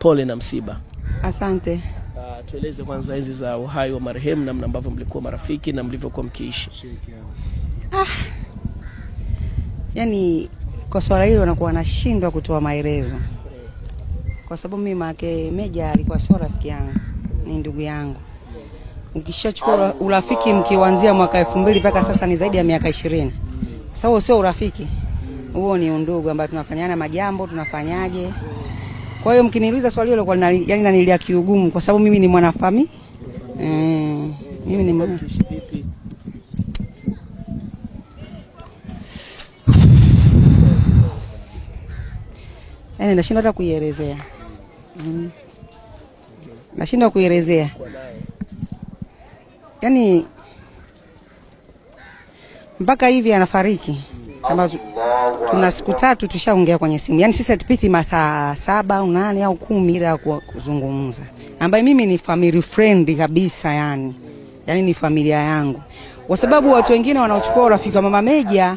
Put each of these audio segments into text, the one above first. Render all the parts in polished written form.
pole na msiba. Asante. Tueleze kwanza enzi za uhai wa marehemu, namna ambavyo mlikuwa marafiki na mlivyokuwa mkiishi. Yaani kwa swala hilo nakuwa nashindwa kutoa maelezo. Kwa sababu mimi make Meja alikuwa sio rafiki yangu, ni ndugu yangu. Ukishachukua urafiki mkianzia mwaka 2000 mpaka sasa ni zaidi ya miaka 20. Sasa sio urafiki. Huo ni undugu ambao tunafanyana majambo, tunafanyaje. Kwa hiyo mkiniuliza swali hilo kwa yani nanilia kiugumu kwa sababu mimi ni mwanafamilia. Mimi ni vipi? Nashindwa hata kuielezea. Nashindwa kuielezea. Yaani mpaka hivi anafariki. Kama tuna siku 3 tushaongea kwenye simu. Yaani sisi tupiti masaa 7 au 8 au 10 bila kuzungumza. Ambaye mimi ni family friend kabisa yani. Yaani ni familia yangu. Kwa sababu watu wengine wanaochukua urafiki wa mama Meja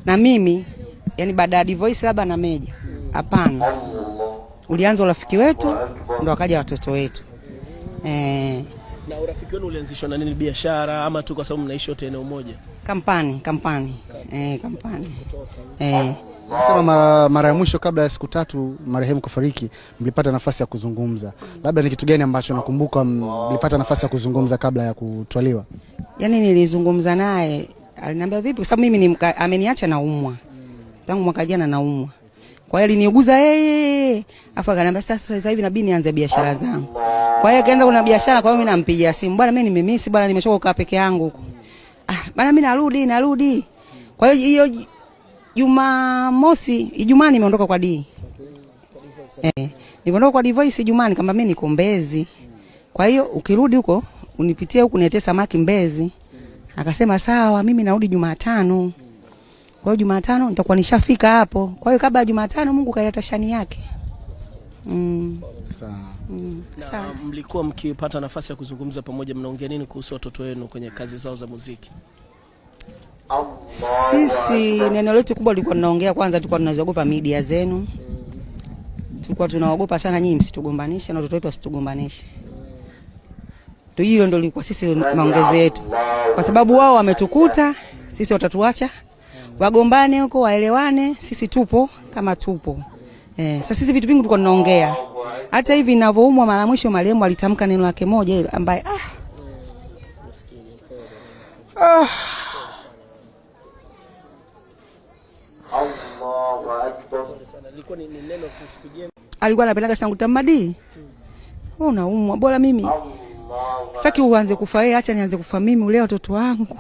na mimi, yani baada ya divorce labda na Meja. Hapana. Ulianza urafiki wetu ndo akaja watoto wetu. Na urafiki wenu ulianzishwa na nini, biashara ama tu kwa sababu mnaishi wote eneo moja? Kampani. Kampani. Nasema mara ya mwisho kabla ya siku 3 marehemu kufariki mlipata nafasi ya kuzungumza. Labda ni kitu gani ambacho nakumbuka mlipata nafasi ya kuzungumza kabla ya kutwaliwa? Yaani nilizungumza naye, aliniambia vipi kwa sababu mimi ameniacha naumwa. Tangu mwaka jana naumwa. Kwa hiyo aliniuguza yeye. Afa akaniambia sasa hivi inabidi nianze biashara zangu. Kwa hiyo kaenda kuna biashara, kwa hiyo mimi nampigia simu. Bwana mimi nimemisi bwana, nimechoka kukaa peke yangu huko. Bwana mimi narudi. Kwa hiyo hiyo Jumamosi, Ijumaa nimeondoka kwa D. Nimeondoka kwa divorce Ijumaa kama mimi niko Mbezi. Kwa hiyo ukirudi huko unipitie huko niletee samaki Mbezi. Akasema sawa, mimi narudi Jumatano. Kwa hiyo Jumatano nitakuwa nishafika hapo. Kwa hiyo kabla ya Jumatano Mungu kaileta shani yake. Sawa. Mlikuwa mkipata nafasi ya kuzungumza pamoja, mnaongea nini kuhusu watoto wenu kwenye kazi zao za muziki? Sisi neno letu kubwa lilikuwa tunaongea, kwanza tulikuwa tunazogopa media zenu. Tulikuwa tunaogopa sana nyinyi msitugombanishe na watoto wetu wasitugombanishe. Hilo ndio lilikuwa sisi maongezi yetu. Kwa sababu wao wametukuta, sisi watatuacha wagombane huko, waelewane, sisi tupo kama tupo. Sasa sisi vitu vingi tulikuwa tunaongea. Hata hivi ninavyoumwa mara mwisho marehemu alitamka neno lake moja ile ambaye alikuwa anapenda sana kutamadi. Wewe unaumwa, bora mimi sitaki uanze kufa yeye, acha nianze kufa mimi, ule watoto wangu.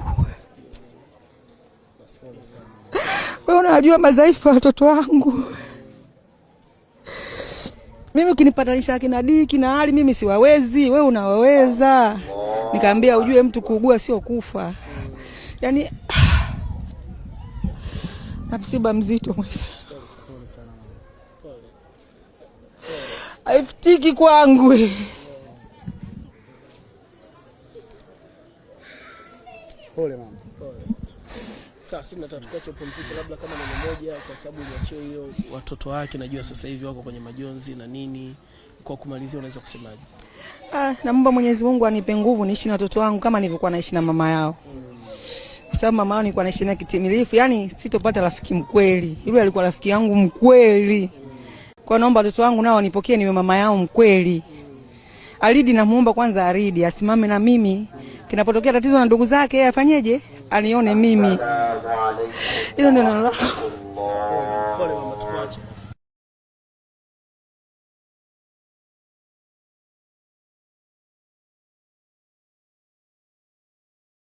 Wewe unajua madhaifu ya watoto wangu. Mimi ukinipatanisha kina Diki na hali mimi siwawezi, wewe unawaweza. Nikamwambia ujue mtu kuugua sio kufa. Yaani msiba mzito mwezi. Haifutiki kwangu. Pole mama. Sasa sisi tunataka tukache pumziko labda kama neno moja, kwa sababu niachie hiyo watoto wake, najua sasa hivi wako kwenye majonzi na nini. Kwa kumalizia unaweza kusemaje? Naomba Mwenyezi Mungu anipe nguvu niishi na watoto wangu kama nilivyokuwa naishi na mama yao. Kwa sababu mama yao nilikuwa naishi naye kitimilifu, yani sitopata rafiki mkweli. Yule alikuwa rafiki yangu mkweli. Kwa naomba watoto wangu nao wanipokee niwe mama yao mkweli. Alidi namuomba kwanza Aridi asimame na mimi. Kinapotokea tatizo na ndugu zake afanyeje? Anione mimi. Hilo ndio nalo.